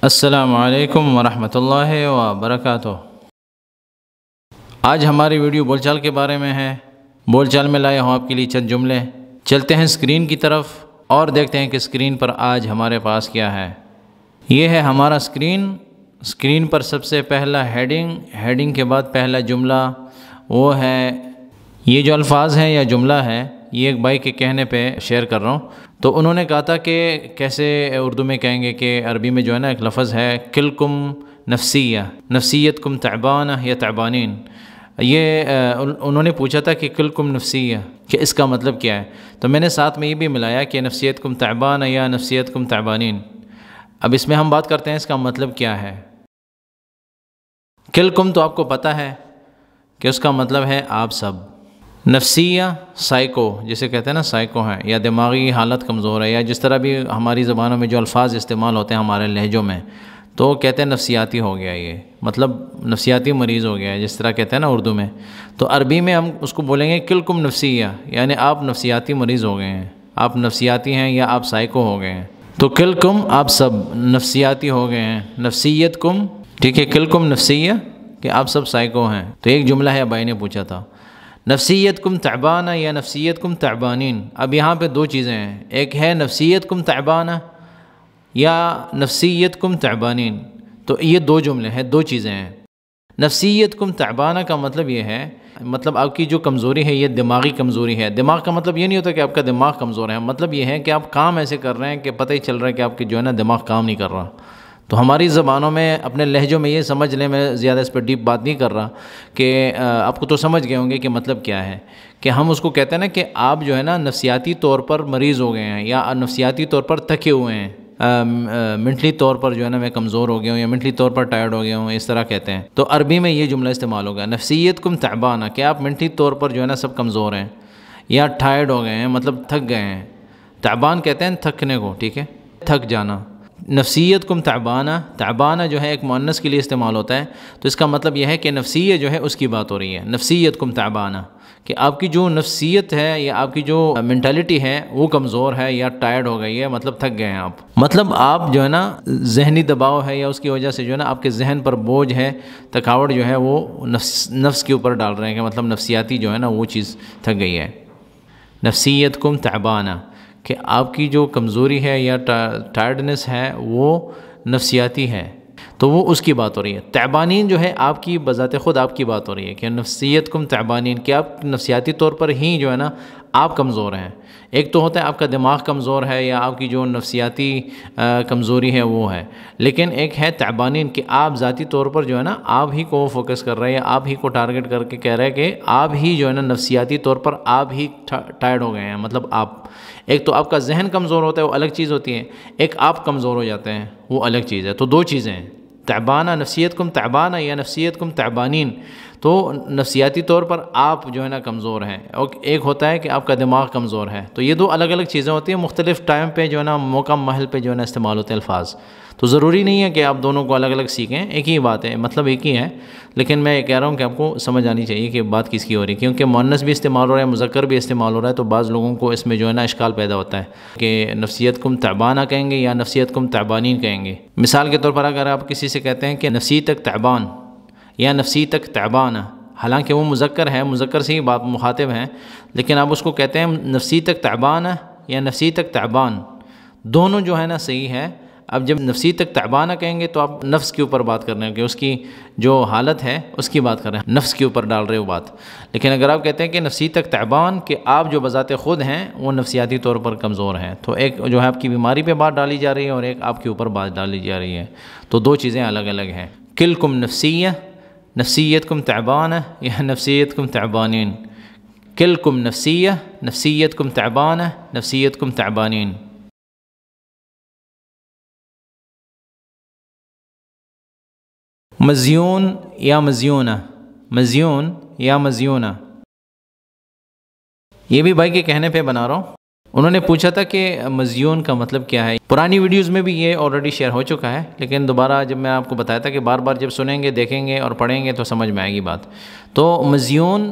السلام علیکم ورحمۃ اللہ وبرکاتہ۔ آج ہماری ویڈیو بول چال کے بارے میں ہے۔ بول چال میں لائے ہوں آپ کے لیے چند جملے۔ چلتے ہیں اسکرین کی طرف اور دیکھتے ہیں کہ اسکرین پر آج ہمارے پاس کیا ہے۔ یہ ہے ہمارا اسکرین پر سب سے پہلا ہیڈنگ کے بعد پہلا جملہ وہ ہے، یہ جو الفاظ ہیں یا جملہ ہے یہ ایک بھائی کے کہنے پہ شیئر کر رہا ہوں۔ تو انہوں نے کہا تھا کہ کیسے اردو میں کہیں گے کہ عربی میں جو ہے نا ایک لفظ ہے کلکم نفسیہ، نفسیتکم تعبانہ یا تعبانین۔ یہ انہوں نے پوچھا تھا کہ کلکم نفسیہ کہ اس کا مطلب کیا ہے، تو میں نے ساتھ میں یہ بھی ملایا کہ نفسیتکم تعبانہ یا نفسیتکم تعبانین۔ اب اس میں ہم بات کرتے ہیں اس کا مطلب کیا ہے۔ کلکم تو آپ کو پتہ ہے کہ اس کا مطلب ہے آپ سب۔ نفسیہ سائیکو جسے کہتے ہیں نا، سائیکو ہیں یا دماغی حالت کمزور ہے، یا جس طرح بھی ہماری زبانوں میں جو الفاظ استعمال ہوتے ہیں ہمارے لہجوں میں، تو کہتے ہیں نفسیاتی ہو گیا، یہ مطلب نفسیاتی مریض ہو گیا ہے جس طرح کہتے ہیں نا اردو میں۔ تو عربی میں ہم اس کو بولیں گے کلکم نفسیہ، یعنی آپ نفسیاتی مریض ہو گئے ہیں، آپ نفسیاتی ہیں یا آپ سائیکو ہو گئے ہیں۔ تو کلکم آپ سب نفسیاتی ہو گئے ہیں، نفسیت کم، ٹھیک ہے، کلکم نفسیہ کہ آپ سب سائیکو ہیں۔ تو ایک جملہ ہے بھائی نے پوچھا تھا نفسیت کم تعبانہ یا نفسیت کم تعبانین۔ اب یہاں پہ دو چیزیں ہیں، ایک ہے نفسیت کم تعبانہ یا نفسیت کم تعبانین۔ تو یہ دو جملے ہیں، دو چیزیں ہیں۔ نفسیت کم تعبانہ کا مطلب یہ ہے، مطلب آپ کی جو کمزوری ہے یہ دماغی کمزوری ہے۔ دماغ کا مطلب یہ نہیں ہوتا کہ آپ کا دماغ کمزور ہے، مطلب یہ ہے کہ آپ کام ایسے کر رہے ہیں کہ پتہ ہی چل رہا ہے کہ آپ کی جو ہے نا دماغ کام نہیں کر رہا۔ تو ہماری زبانوں میں اپنے لہجوں میں یہ سمجھ لیں، میں زیادہ اس پہ ڈیپ بات نہیں کر رہا، کہ آپ کو تو سمجھ گئے ہوں گے کہ مطلب کیا ہے، کہ ہم اس کو کہتے ہیں نا کہ آپ جو ہے نا نفسیاتی طور پر مریض ہو گئے ہیں یا نفسیاتی طور پر تھکے ہوئے ہیں، منٹلی طور پر جو ہے نا میں کمزور ہو گیا ہوں یا منٹلی طور پر ٹائرڈ ہو گیا ہوں، اس طرح کہتے ہیں۔ تو عربی میں یہ جملہ استعمال ہوگا نفسیت کم تعبانہ، کہ آپ منٹلی طور پر جو ہے نا سب کمزور ہیں یا ٹائرڈ ہو گئے ہیں، مطلب تھک گئے ہیں۔ تعبان کہتے ہیں تھکنے کو، ٹھیک ہے، تھک جانا۔ نفسیت کم تعبانہ، تعبانہ جو ہے ایک مؤنث کے لیے استعمال ہوتا ہے، تو اس کا مطلب یہ ہے کہ نفسیہ جو ہے اس کی بات ہو رہی ہے، نفسیت کم تعبانہ، کہ آپ کی جو نفسیت ہے یا آپ کی جو مینٹالٹی ہے وہ کمزور ہے یا ٹائرڈ ہو گئی ہے، مطلب تھک گئے ہیں آپ، مطلب آپ جو ہے نا ذہنی دباؤ ہے یا اس کی وجہ سے جو ہے نا آپ کے ذہن پر بوجھ ہے، تھکاوٹ جو ہے وہ نفس کے اوپر ڈال رہے ہیں، کہ مطلب نفسیاتی جو ہے نا وہ چیز تھک گئی ہے۔ نفسیت کم تعبانہ، کہ آپ کی جو کمزوری ہے یا ٹائرڈنس ہے وہ نفسیاتی ہے، تو وہ اس کی بات ہو رہی ہے۔ تعبانین جو ہے آپ کی بذات خود آپ کی بات ہو رہی ہے کہ نفسیت کم تعبانین، کہ آپ نفسیاتی طور پر ہی جو ہے نا آپ کمزور ہیں۔ ایک تو ہوتا ہے آپ کا دماغ کمزور ہے یا آپ کی جو نفسیاتی کمزوری ہے وہ ہے، لیکن ایک ہے تعبانین، کہ آپ ذاتی طور پر جو ہے نا آپ ہی کو فوکس کر رہے ہیں، آپ ہی کو ٹارگٹ کر کے کہہ رہے ہیں کہ آپ ہی جو ہے نا نفسیاتی طور پر آپ ہی ٹائرڈ ہو گئے ہیں، مطلب آپ، ایک تو آپ کا ذہن کمزور ہوتا ہے وہ الگ چیز ہوتی ہے، ایک آپ کمزور ہو جاتے ہیں وہ الگ چیز ہے۔ تو دو چیزیں ہیں، تعبانہ نفسیت کم تعبانہ یا نفسیت کم تعبانین۔ تو نفسیاتی طور پر آپ جو ہے نا کمزور ہیں، اور ایک ہوتا ہے کہ آپ کا دماغ کمزور ہے۔ تو یہ دو الگ الگ چیزیں ہوتی ہیں، مختلف ٹائم پہ جو ہے نا موقع محل پہ جو ہے نا استعمال ہوتے ہیں الفاظ۔ تو ضروری نہیں ہے کہ آپ دونوں کو الگ الگ سیکھیں، ایک ہی بات ہے، مطلب ایک ہی ہے، لیکن میں یہ کہہ رہا ہوں کہ آپ کو سمجھ آنی چاہیے کہ بات کس کی ہو رہی ہے، کیونکہ مؤنث بھی استعمال ہو رہا ہے، مذکر بھی استعمال ہو رہا ہے، تو بعض لوگوں کو اس میں جو ہے نا اشکال پیدا ہوتا ہے کہ نفسیت کم تعبانہ کہیں گے یا نفسیت کم تعبانین کہیں گے۔ مثال کے طور پر اگر آپ کسی سے کہتے ہیں کہ نفسی تک تعبان یا نفسی تک تعبانہ، حالانکہ وہ مذکر ہے، مذکر سے ہی بات مخاطب ہیں، لیکن آپ اس کو کہتے ہیں نفسی تک تعبانہ یا نفسی تک تعبان، دونوں جو ہے نا صحیح ہے۔ اب جب نفسی تک تعبانہ کہیں گے تو آپ نفس کے اوپر بات کر رہے ہیں، کہ اس کی جو حالت ہے اس کی بات کر رہے ہیں، نفس کے اوپر ڈال رہے ہو بات۔ لیکن اگر آپ کہتے ہیں کہ نفسی تک تعبان، کہ آپ جو بذات خود ہیں وہ نفسیاتی طور پر کمزور ہیں، تو ایک جو ہے آپ کی بیماری پہ بات ڈالی جا رہی ہے اور ایک آپ کے اوپر بات ڈالی جا رہی ہے، تو دو چیزیں الگ الگ ہیں۔ کلکم نفسیہ، نفسیت کم تعبانہ یا نفسیت کم تعبانین۔ کلکم نفسیہ، نفسیت کم تعبانہ، نفسیت کم تعبانین۔ مزیون یا مزیونہ، مزیون یا مزیونہ، یہ بھی بھائی کے کہنے پہ بنا رہا ہوں۔ انہوں نے پوچھا تھا کہ مزیون کا مطلب کیا ہے۔ پرانی ویڈیوز میں بھی یہ آلریڈی شیئر ہو چکا ہے، لیکن دوبارہ جب میں آپ کو بتایا تھا کہ بار بار جب سنیں گے، دیکھیں گے اور پڑھیں گے تو سمجھ میں آئے گی بات۔ تو مزیون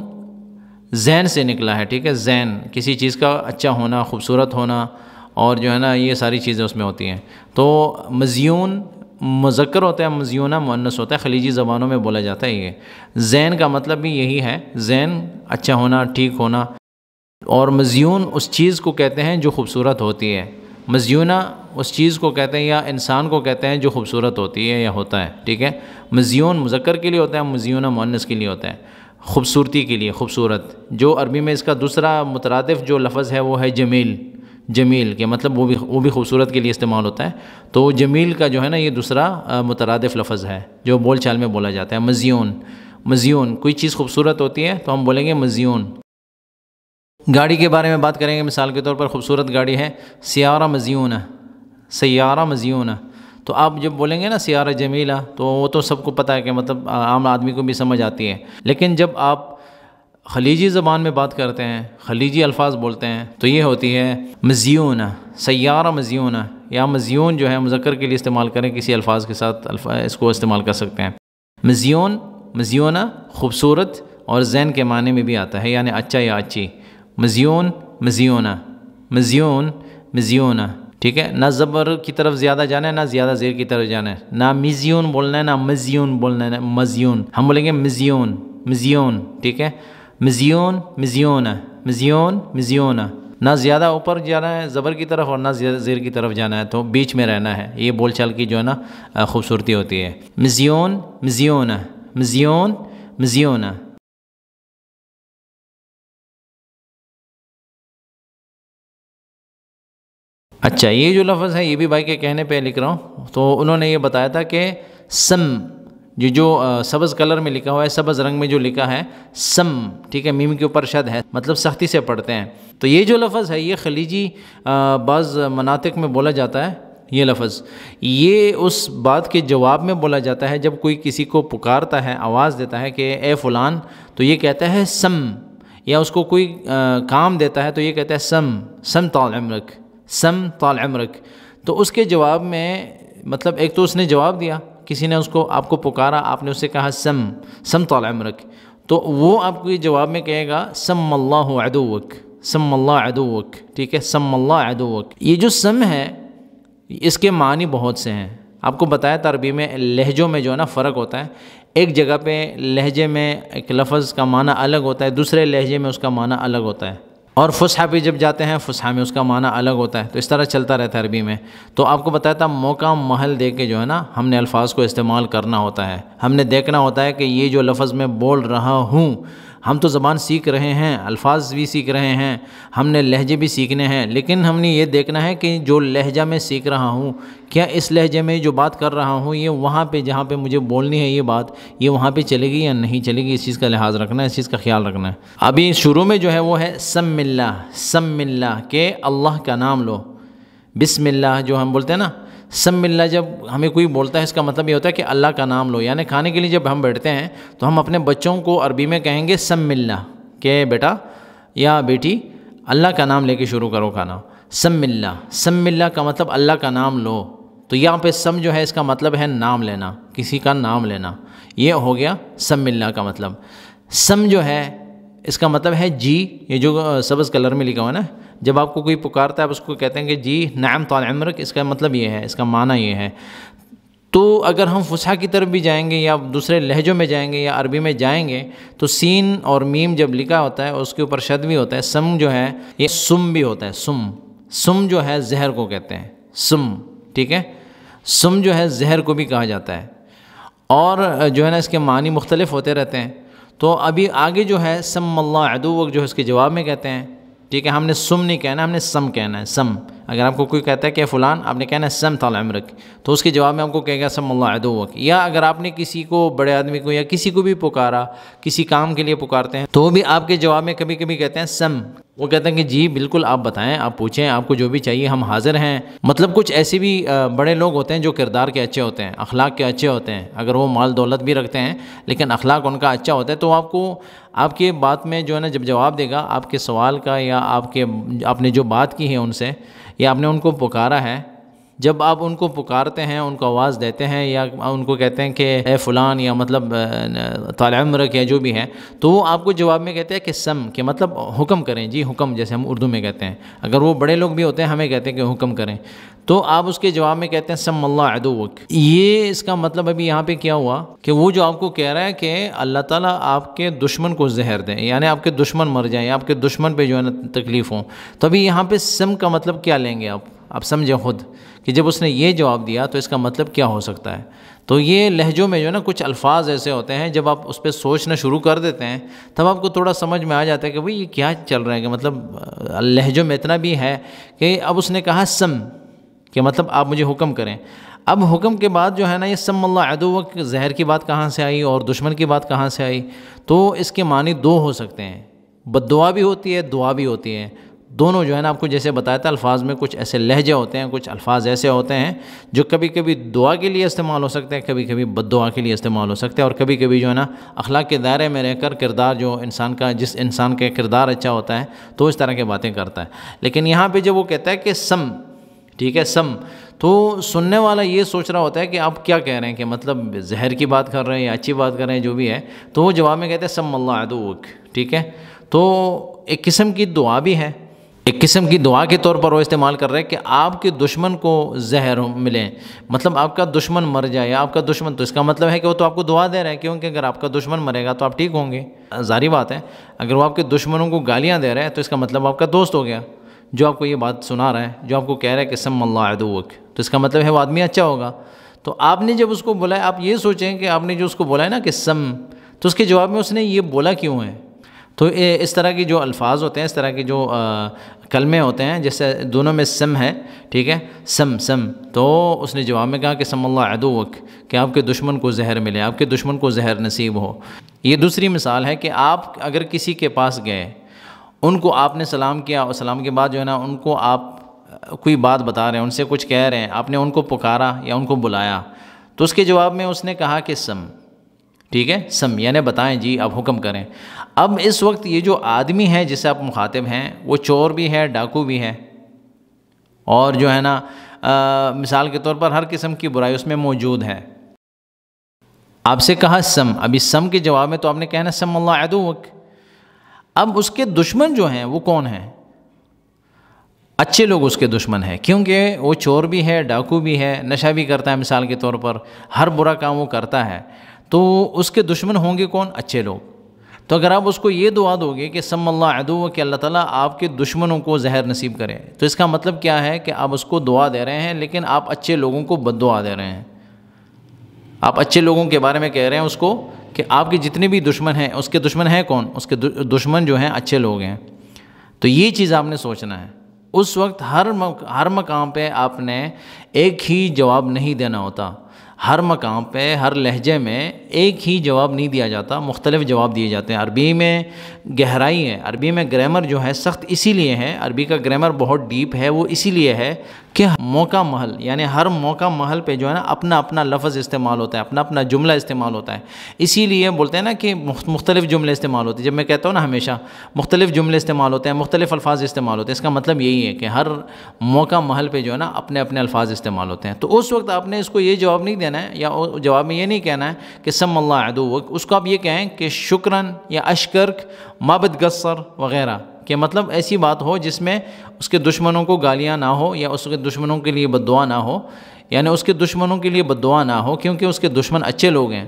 ذہن سے نکلا ہے، ٹھیک ہے، ذہن، کسی چیز کا اچھا ہونا، خوبصورت ہونا، اور جو ہے نا یہ ساری چیزیں اس میں ہوتی ہیں۔ تو مزیون مذکر ہوتا ہے، مزیونہ مؤنث ہوتا ہے، خلیجی زبانوں میں بولا جاتا ہے یہ۔ زین کا مطلب بھی یہی ہے، زین اچھا ہونا، ٹھیک ہونا، اور مزیون اس چیز کو کہتے ہیں جو خوبصورت ہوتی ہے، مزیونہ اس چیز کو کہتے ہیں یا انسان کو کہتے ہیں جو خوبصورت ہوتی ہے یا ہوتا ہے، ٹھیک ہے۔ مزیون مذکر کے لیے ہوتا ہے، مزیونہ مؤنث کے لیے ہوتا ہے، خوبصورتی کے لیے، خوبصورت۔ جو عربی میں اس کا دوسرا مترادف جو لفظ ہے وہ ہے جمیل، جمیل کے مطلب وہ بھی خوبصورت کے لیے استعمال ہوتا ہے، تو جمیل کا جو ہے نا یہ دوسرا مترادف لفظ ہے جو بول چال میں بولا جاتا ہے، مزیون۔ مزیون کوئی چیز خوبصورت ہوتی ہے تو ہم بولیں گے مزیون۔ گاڑی کے بارے میں بات کریں گے، مثال کے طور پر خوبصورت گاڑی ہے سیارہ مزیونہ، سیارہ مزیونہ، تو آپ جب بولیں گے نا سیارہ جمیلہ تو وہ تو سب کو پتہ ہے کہ مطلب عام آدمی کو بھی سمجھ آتی ہے، لیکن جب آپ خلیجی زبان میں بات کرتے ہیں، خلیجی الفاظ بولتے ہیں تو یہ ہوتی ہے مزیونہ، سیارہ مزیونہ، یا مزیون جو ہے مذکر کے لیے استعمال کریں کسی الفاظ کے ساتھ اس کو استعمال کر سکتے ہیں۔ مزیون، مزیونہ خوبصورت، اور زین کے معنی میں بھی آتا ہے یعنی اچھا یا اچھی، مزیون مزیونہ، مزیون مزیونہ، ٹھیک ہے۔ نہ زبر کی طرف زیادہ جانا ہے، نہ زیادہ زیر کی طرف جانا ہے، نہ مزیون بولنا ہے نہ مزیون بولنا ہے، مزیون ہم بولیں گے مزیون، مزیون، ٹھیک ہے۔ مزیون مزیونہ، مزیون مزیونہ، نہ زیادہ اوپر جانا ہے زبر کی طرف اور نہ زیر کی طرف جانا ہے، تو بیچ میں رہنا ہے، یہ بول چال کی جو ہے نا خوبصورتی ہوتی ہے۔ مزیون مزیونہ، مزیون مزیونہ۔ اچھا، یہ جو لفظ ہے یہ بھی بھائی کے کہنے پہ لکھ رہا ہوں، تو انہوں نے یہ بتایا تھا کہ سم، جو سبز کلر میں لکھا ہوا ہے، سبز رنگ میں جو لکھا ہے سم، ٹھیک ہے، میم کے اوپر شد ہے، مطلب سختی سے پڑھتے ہیں، تو یہ جو لفظ ہے یہ خلیجی بعض مناطق میں بولا جاتا ہے، یہ لفظ یہ اس بات کے جواب میں بولا جاتا ہے جب کوئی کسی کو پکارتا ہے، آواز دیتا ہے کہ اے فلان، تو یہ کہتا ہے سم، یا اس کو کوئی کام دیتا ہے تو یہ کہتا ہے سم، سم طال عمرک، سم طال عمرک، تو اس کے جواب میں مطلب ایک تو اس نے جواب دیا، کسی نے اس کو آپ کو پکارا، آپ نے اس سے کہا سم، سم طال عمرک، تو وہ آپ کو یہ جواب میں کہے گا سم اللہ عدوک، سم اللہ عدوک، ٹھیک ہے، سم اللہ عدوک۔ یہ جو سم ہے اس کے معنی بہت سے ہیں، آپ کو بتایا تھا عربی میں لہجوں میں جو ہے نا فرق ہوتا ہے، ایک جگہ پہ لہجے میں ایک لفظ کا معنی الگ ہوتا ہے، دوسرے لہجے میں اس کا معنی الگ ہوتا ہے، اور فصحی پہ جب جاتے ہیں فصحی میں اس کا معنی الگ ہوتا ہے، تو اس طرح چلتا رہتا ہے عربی میں۔ تو آپ کو بتایا تھا موقع محل دے کے جو ہے نا ہم نے الفاظ کو استعمال کرنا ہوتا ہے، ہم نے دیکھنا ہوتا ہے کہ یہ جو لفظ میں بول رہا ہوں، ہم تو زبان سیکھ رہے ہیں، الفاظ بھی سیکھ رہے ہیں، ہم نے لہجے بھی سیکھنے ہیں، لیکن ہم نے یہ دیکھنا ہے کہ جو لہجہ میں سیکھ رہا ہوں، کیا اس لہجے میں جو بات کر رہا ہوں یہ وہاں پہ جہاں پہ مجھے بولنی ہے یہ بات، یہ وہاں پہ چلے گی یا نہیں چلے گی، اس چیز کا لحاظ رکھنا ہے، اس چیز کا خیال رکھنا ہے۔ ابھی شروع میں جو ہے وہ ہے سم اللہ، سم اللہ، کہ اللہ کا نام لو، بسم اللہ جو ہم بولتے ہیں نا، سم اللہ جب ہمیں کوئی بولتا ہے اس کا مطلب یہ ہوتا ہے کہ اللہ کا نام لو، یعنی کھانے کے لیے جب ہم بیٹھتے ہیں تو ہم اپنے بچوں کو عربی میں کہیں گے سم اللہ، کہ بیٹا یا بیٹی اللہ کا نام لے کے شروع کرو کھانا، سم اللہ، سم اللہ کا مطلب اللہ کا نام لو، تو یہاں پہ سم جو ہے اس کا مطلب ہے نام لینا، کسی کا نام لینا، یہ ہو گیا سم اللہ کا مطلب۔ سم جو ہے اس کا مطلب ہے جی، یہ جو سبز کلر میں لکھا ہوا ہے نا، جب آپ کو کوئی پکارتا ہے آپ اس کو کہتے ہیں کہ جی نعم طال عمرک، اس کا مطلب یہ ہے، اس کا معنی یہ ہے۔ تو اگر ہم فصحی کی طرف بھی جائیں گے یا دوسرے لہجوں میں جائیں گے یا عربی میں جائیں گے تو سین اور میم جب لکھا ہوتا ہے اس کے اوپر شد بھی ہوتا ہے، سم جو ہے یہ سم بھی ہوتا ہے، سم، سم جو ہے زہر کو کہتے ہیں، سم، ٹھیک ہے، سم جو ہے زہر کو بھی کہا جاتا ہے، اور جو ہے نا اس کے معنی مختلف ہوتے رہتے ہیں۔ تو ابھی آگے جو ہے سم اللہ عدوک جو ہے اس کے جواب میں کہتے ہیں، ٹھیک ہے، ہم نے سم نہیں کہنا، ہم نے سم کہنا ہے، سم۔ اگر آپ کو کوئی کہتا ہے کہ فلان، آپ نے کہنا ہے سم طال عمرک، تو اس کے جواب میں آپ کو کہے گا سم اللہ عدوک۔ یا اگر آپ نے کسی کو، بڑے آدمی کو یا کسی کو بھی پکارا، کسی کام کے لیے پکارتے ہیں، تو وہ بھی آپ کے جواب میں کبھی کبھی کہتے ہیں سم، وہ کہتے ہیں کہ جی بالکل آپ بتائیں، آپ پوچھیں، آپ کو جو بھی چاہیے ہم حاضر ہیں۔ مطلب کچھ ایسے بھی بڑے لوگ ہوتے ہیں جو کردار کے اچھے ہوتے ہیں، اخلاق کے اچھے ہوتے ہیں، اگر وہ مال دولت بھی رکھتے ہیں لیکن اخلاق ان کا اچھا ہوتا ہے، تو آپ کو آپ کے بات میں جو ہے نا جب جواب دے گا آپ کے سوال کا، یا آپ نے جو بات کی ہے ان سے، یا آپ نے ان کو پکارا ہے، جب آپ ان کو پکارتے ہیں، ان کو آواز دیتے ہیں، یا ان کو کہتے ہیں کہ اے فلان، یا مطلب طال عمرک، یا جو بھی ہے، تو وہ آپ کو جواب میں کہتے ہیں کہ سم، کہ مطلب حکم کریں جی، حکم، جیسے ہم اردو میں کہتے ہیں، اگر وہ بڑے لوگ بھی ہوتے ہیں ہمیں کہتے ہیں کہ حکم کریں، تو آپ اس کے جواب میں کہتے ہیں سم اللہ عدوک۔ یہ اس کا مطلب ابھی یہاں پہ کیا ہوا کہ وہ جو آپ کو کہہ رہا ہے کہ اللہ تعالیٰ آپ کے دشمن کو زہر دیں، یعنی آپ کے دشمن مر جائیں، آپ کے دشمن پہ جو ہے نا تکلیف ہوں، تو ابھی یہاں پہ سم کا مطلب کیا لیں گے آپ سمجھیں خود کہ جب اس نے یہ جواب دیا تو اس کا مطلب کیا ہو سکتا ہے۔ تو یہ لہجوں میں جو ہے نا کچھ الفاظ ایسے ہوتے ہیں، جب آپ اس پہ سوچنا شروع کر دیتے ہیں تب آپ کو تھوڑا سمجھ میں آ جاتا ہے کہ بھئی یہ کیا چل رہا ہے، کہ مطلب لہجوں میں اتنا بھی ہے کہ اب اس نے کہا سم، کہ مطلب آپ مجھے حکم کریں۔ اب حکم کے بعد جو ہے نا یہ سم اللہ عدوک، زہر کی بات کہاں سے آئی اور دشمن کی بات کہاں سے آئی؟ تو اس کے معنی دو ہو سکتے ہیں، بد دعا بھی ہوتی ہے، دعا بھی ہوتی ہے، دونوں جو ہے نا آپ کو جیسے بتایا تھا، الفاظ میں کچھ ایسے لہجے ہوتے ہیں، کچھ الفاظ ایسے ہوتے ہیں جو کبھی کبھی دعا کے لیے استعمال ہو سکتے ہیں، کبھی کبھی بد دعا کے لیے استعمال ہو سکتے ہیں، اور کبھی کبھی جو ہے نا اخلاق کے دائرے میں رہ کر کردار جو انسان کا، جس انسان کا کردار اچھا ہوتا ہے تو اس طرح کی باتیں کرتا ہے۔ لیکن یہاں پہ جب وہ کہتا ہے کہ سم، ٹھیک ہے، سم، تو سننے والا یہ سوچ رہا ہوتا ہے کہ آپ کیا کہہ رہے ہیں، کہ مطلب زہر کی بات کر رہے ہیں یا اچھی بات کر رہے ہیں، جو بھی ہے، تو وہ جواب میں کہتے ہیں سم اللہ عدوک، ٹھیک ہے۔ تو ایک قسم کی دعا بھی ہے، ایک قسم کی دعا کے طور پر وہ استعمال کر رہے ہیں کہ آپ کے دشمن کو زہر ملے، مطلب آپ کا دشمن مر جائے، یا آپ کا دشمن، تو اس کا مطلب ہے کہ وہ تو آپ کو دعا دے رہے ہیں، کیونکہ اگر آپ کا دشمن مرے گا تو آپ ٹھیک ہوں گے، ظاہری بات ہے۔ اگر وہ آپ کے دشمنوں کو گالیاں دے رہے ہیں تو اس کا مطلب آپ کا دوست ہو گیا، جو آپ کو یہ بات سنا رہا ہے، جو آپ کو کہہ رہا ہے کہ سم اللہ عدوک، تو اس کا مطلب ہے وہ آدمی اچھا ہوگا۔ تو آپ نے جب اس کو بولا ہے، آپ یہ سوچیں کہ آپ نے جو اس کو بولا ہے نا کہ سم، تو اس کے جواب میں اس نے یہ بولا کیوں ہے؟ تو اس طرح کی جو الفاظ ہوتے ہیں، اس طرح کے جو کلمے ہوتے ہیں، جیسے دونوں میں سم ہے، ٹھیک ہے، سم سم، تو اس نے جواب میں کہا کہ سم اللہ عدوک، کہ آپ کے دشمن کو زہر ملے، آپ کے دشمن کو زہر نصیب ہو۔ یہ دوسری مثال ہے کہ آپ اگر کسی کے پاس گئے، ان کو آپ نے سلام کیا، اور سلام کے بعد جو ہے نا ان کو آپ کوئی بات بتا رہے ہیں، ان سے کچھ کہہ رہے ہیں، آپ نے ان کو پکارا یا ان کو بلایا، تو اس کے جواب میں اس نے کہا کہ سم، ٹھیک ہے، سم، یعنی بتائیں جی، آپ حکم کریں۔ اب اس وقت یہ جو آدمی ہے جس سے آپ مخاطب ہیں، وہ چور بھی ہے، ڈاکو بھی ہے، اور جو ہے نا مثال کے طور پر ہر قسم کی برائی اس میں موجود ہے۔ آپ سے کہا سم، ابھی سم کے جواب میں تو آپ نے کہنا سم اللہ عدوک۔ اب اس کے دشمن جو ہیں وہ کون ہیں؟ اچھے لوگ اس کے دشمن ہیں، کیونکہ وہ چور بھی ہے، ڈاکو بھی ہے، نشہ بھی کرتا ہے، مثال کے طور پر ہر برا کام وہ کرتا ہے، تو اس کے دشمن ہوں گے کون؟ اچھے لوگ۔ تو اگر آپ اس کو یہ دعا دو گے کہ سم اللہ عدو، کہ اللہ تعالیٰ آپ کے دشمنوں کو زہر نصیب کرے، تو اس کا مطلب کیا ہے کہ آپ اس کو دعا دے رہے ہیں، لیکن آپ اچھے لوگوں کو بد دعا دے رہے ہیں۔ آپ اچھے لوگوں کے بارے میں کہہ رہے ہیں اس کو کہ آپ کے جتنے بھی دشمن ہیں، اس کے دشمن ہیں کون؟ اس کے دشمن جو ہیں اچھے لوگ ہیں۔ تو یہ چیز آپ نے سوچنا ہے۔ اس وقت ہر مقام پہ آپ نے ایک ہی جواب نہیں دینا ہوتا، ہر مقام پہ، ہر لہجے میں ایک ہی جواب نہیں دیا جاتا، مختلف جواب دیے جاتے ہیں۔ عربی میں گہرائی ہے، عربی میں گرامر جو ہے سخت اسی لیے ہے، عربی کا گرامر بہت ڈیپ ہے، وہ اسی لیے ہے کہ موقع محل، یعنی ہر موقع محل پہ جو ہے نا اپنا اپنا لفظ استعمال ہوتا ہے، اپنا اپنا جملہ استعمال ہوتا ہے۔ اسی لیے بولتے ہیں نا کہ مختلف جملے استعمال ہوتے ہیں۔ جب میں کہتا ہوں نا ہمیشہ مختلف جملے استعمال ہوتے ہیں، مختلف الفاظ استعمال ہوتے ہیں، اس کا مطلب یہی ہے کہ ہر موقع محل پہ جو ہے نا اپنے اپنے الفاظ استعمال ہوتے ہیں۔ تو اس وقت آپ نے اس کو یہ جواب نہیں دینا ہے، یا جواب میں یہ نہیں کہنا ہے کہ سم اللہ عدو، اس کو آپ یہ کہیں کہ شکراً یا اشکرک ما بتقصر وغیرہ، کہ مطلب ایسی بات ہو جس میں اس کے دشمنوں کو گالیاں نہ ہو، یا اس کے دشمنوں کے لیے بد دعا نہ ہو، یعنی اس کے دشمنوں کے لیے بد دعا نہ ہو، کیونکہ اس کے دشمن اچھے لوگ ہیں۔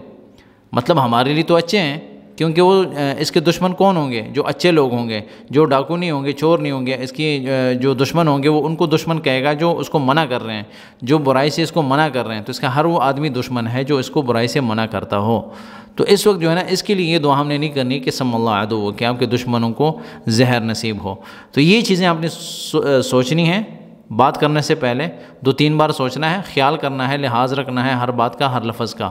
مطلب ہمارے لیے تو اچھے ہیں، کیونکہ وہ اس کے دشمن کون ہوں گے؟ جو اچھے لوگ ہوں گے، جو ڈاکو نہیں ہوں گے، چور نہیں ہوں گے۔ اس کی جو دشمن ہوں گے وہ ان کو دشمن کہے گا جو اس کو منع کر رہے ہیں، جو برائی سے اس کو منع کر رہے ہیں، تو اس کا ہر وہ آدمی دشمن ہے جو اس کو برائی سے منع کرتا ہو۔ تو اس وقت جو ہے نا اس کے لیے یہ دعا ہم نے نہیں کرنی کہ سم اللہ عدو، کہ آپ کے دشمنوں کو زہر نصیب ہو۔ تو یہ چیزیں آپ نے سوچنی ہیں، بات کرنے سے پہلے 2-3 بار سوچنا ہے، خیال کرنا ہے، لحاظ رکھنا ہے ہر بات کا، ہر لفظ کا۔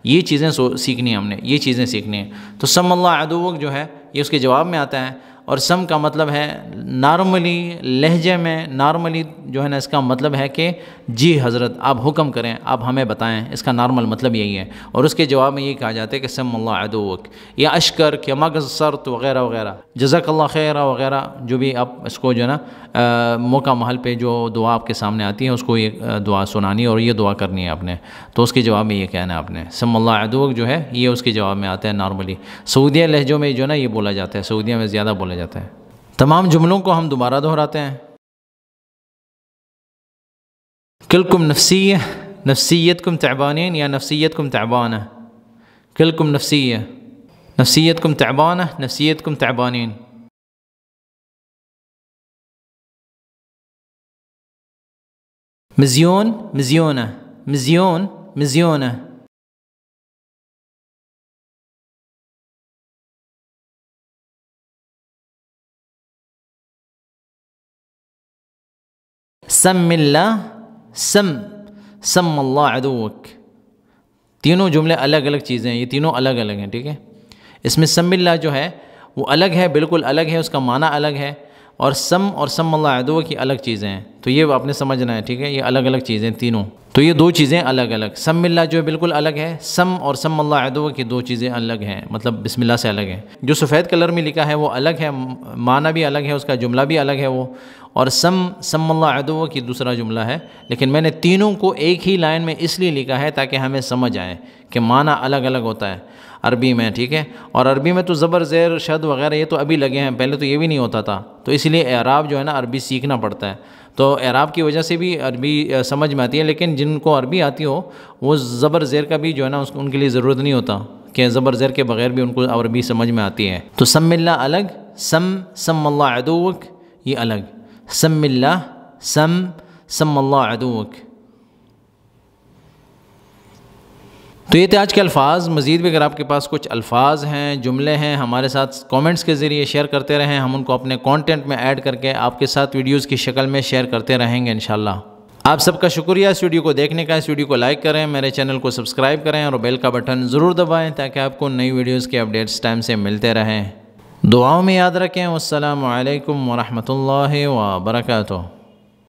یہ چیزیں سیکھنی ہیں ہم نے، یہ چیزیں سیکھنی ہیں۔ تو سم اللہ عدو جو ہے یہ اس کے جواب میں آتا ہے، اور سم کا مطلب ہے نارملی لہجے میں، نارملی جو ہے نا اس کا مطلب ہے کہ جی حضرت آپ حکم کریں، آپ ہمیں بتائیں، اس کا نارمل مطلب یہی ہے۔ اور اس کے جواب میں یہ کہا جاتا ہے کہ سم اللہ عدوک، یا اشکر کہ مغصرت وغیرہ وغیرہ، جزاک اللہ خیر وغیرہ، جو بھی آپ اس کو جو ہے نا موقع محل پہ جو دعا آپ کے سامنے آتی ہے اس کو یہ دعا سنانی اور یہ دعا کرنی ہے آپ نے، تو اس کے جواب میں یہ کہنا ہے آپ نے سم اللہ عدوک جو ہے یہ اس کے جواب میں آتا ہے نارملی۔ سعودیہ لہجوں میں جو ہے نا یہ بولا جاتا ہے، سعودیہ میں زیادہ بولا جاتا ہے۔ تمام جملوں کو ہم دوبارہ دہراتے ہیں۔ کلکم نفسیہ، نفسیتکم تعبانین یا نفسیتکم تعبانہ، کلکم نفسیہ، نفسیتکم تعبانہ، نفسیتکم تعبانین۔ مزیون، مزیونہ، مزیون، مزیونہ۔ سم اللہ، سم اللہ عدوک، تینوں جملے الگ الگ چیزیں ہیں، یہ تینوں الگ الگ ہیں، ٹھیک ہے۔ اس میں سم اللہ جو ہے وہ الگ ہے، بالکل الگ ہے، اس کا معنی الگ ہے، اور سم اللہ عدوک کی الگ چیزیں ہیں، تو یہ آپ نے سمجھنا ہے، ٹھیک ہے، یہ الگ الگ چیزیں تینوں، تو یہ دو چیزیں الگ الگ، سم اللہ جو ہے بالکل الگ ہے، سم اور سم اللہ عدوک کی دو چیزیں الگ ہیں، مطلب بسم اللہ سے الگ ہے۔ جو سفید کلر میں لکھا ہے وہ الگ ہے، معنی بھی الگ ہے، اس کا جملہ بھی الگ ہے وہ، اور سم اللہ عدوک کی دوسرا جملہ ہے، لیکن میں نے تینوں کو ایک ہی لائن میں اس لیے لکھا ہے تاکہ ہمیں سمجھ آئے کہ معنی الگ الگ ہوتا ہے عربی میں، ٹھیک ہے۔ اور عربی میں تو زبر زیر شد وغیرہ یہ تو ابھی لگے ہیں، پہلے تو یہ بھی نہیں ہوتا تھا، تو اس لیے اعراب جو ہے نا عربی سیکھنا پڑتا ہے، تو اعراب کی وجہ سے بھی عربی سمجھ میں آتی ہے، لیکن جن کو عربی آتی ہو وہ زبر زیر کا بھی جو ہے نا ان کے لیے ضرورت نہیں ہوتا کہ زبر زیر کے بغیر بھی ان کو عربی سمجھ میں آتی ہے۔ تو سم اللہ الگ، سم اللہ عدوک یہ الگ، سم اللہ، سم اللہ عدوک۔ تو یہ تھے آج کے الفاظ۔ مزید بھی اگر آپ کے پاس کچھ الفاظ ہیں، جملے ہیں، ہمارے ساتھ کامنٹس کے ذریعے شیئر کرتے رہیں، ہم ان کو اپنے کانٹینٹ میں ایڈ کر کے آپ کے ساتھ ویڈیوز کی شکل میں شیئر کرتے رہیں گے انشاءاللہ۔ آپ سب کا شکریہ اس ویڈیو کو دیکھنے کا، اس ویڈیو کو لائک کریں، میرے چینل کو سبسکرائب کریں اور بیل کا بٹن ضرور دبائیں تاکہ آپ کو نئی ویڈیوز کے اپڈیٹس ٹائم سے ملتے رہیں۔ دعاؤں میں یاد رکھیں۔ والسلام علیکم ورحمۃ اللہ وبرکاتہ۔